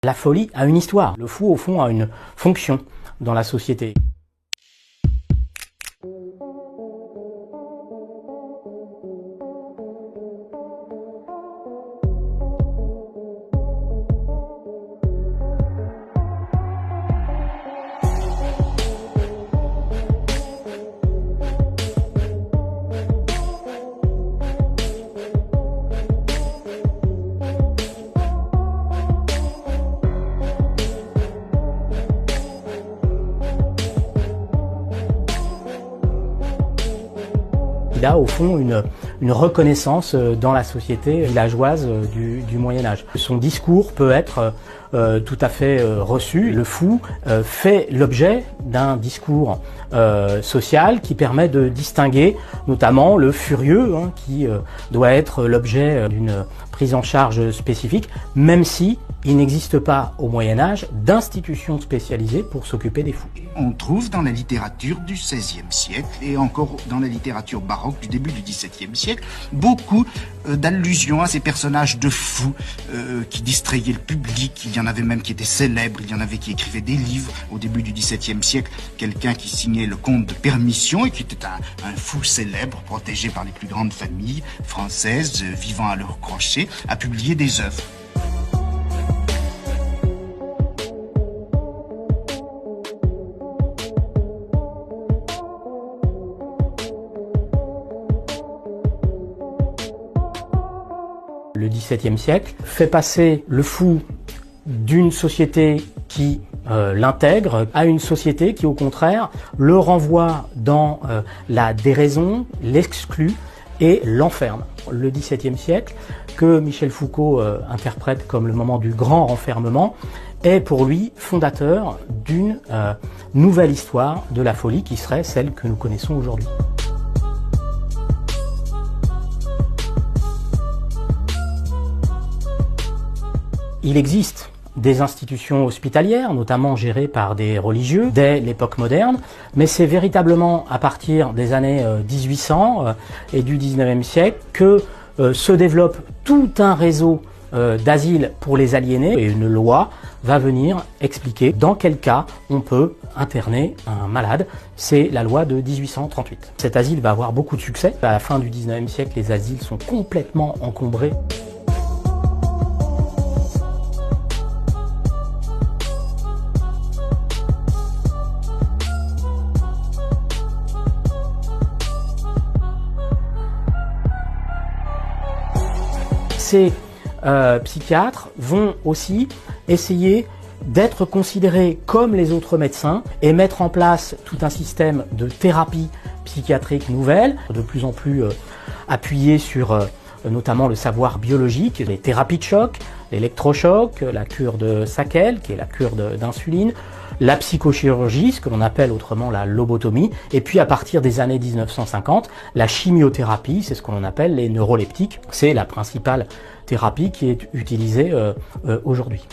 La folie a une histoire. Le fou, au fond, a une fonction dans la société. Il a au fond une reconnaissance dans la société villageoise du Moyen-Âge. Son discours peut être tout à fait reçu. Le fou fait l'objet d'un discours social qui permet de distinguer notamment le furieux, qui doit être l'objet d'une prise en charge spécifique, même si il n'existe pas au Moyen-Âge d'institutions spécialisées pour s'occuper des fous. On trouve dans la littérature du XVIe siècle et encore dans la littérature baroque du début du XVIIe siècle beaucoup d'allusions à ces personnages de fous qui distrayaient le public. Il y en avait même qui étaient célèbres, il y en avait qui écrivaient des livres. Au début du XVIIe siècle, quelqu'un qui signait le Comte de Permission et qui était un fou célèbre, protégé par les plus grandes familles françaises, vivant à leur crochet, a publié des œuvres. Le XVIIe siècle fait passer le fou d'une société qui l'intègre à une société qui, au contraire, le renvoie dans la déraison, l'exclut et l'enferme. Le XVIIe siècle, que Michel Foucault interprète comme le moment du grand renfermement, est pour lui fondateur d'une nouvelle histoire de la folie qui serait celle que nous connaissons aujourd'hui. Il existe des institutions hospitalières, notamment gérées par des religieux, dès l'époque moderne, mais c'est véritablement à partir des années 1800 et du 19e siècle que se développe tout un réseau d'asiles pour les aliénés, et une loi va venir expliquer dans quel cas on peut interner un malade. C'est la loi de 1838. Cet asile va avoir beaucoup de succès. À la fin du 19e siècle, les asiles sont complètement encombrés. Ces psychiatres vont aussi essayer d'être considérés comme les autres médecins et mettre en place tout un système de thérapie psychiatrique nouvelle, de plus en plus appuyé sur notamment le savoir biologique, les thérapies de choc, l'électrochoc, la cure de Sackel, qui est la cure d'insuline, la psychochirurgie, ce que l'on appelle autrement la lobotomie, et puis à partir des années 1950, la chimiothérapie, c'est ce que l'on appelle les neuroleptiques, c'est la principale thérapie qui est utilisée aujourd'hui.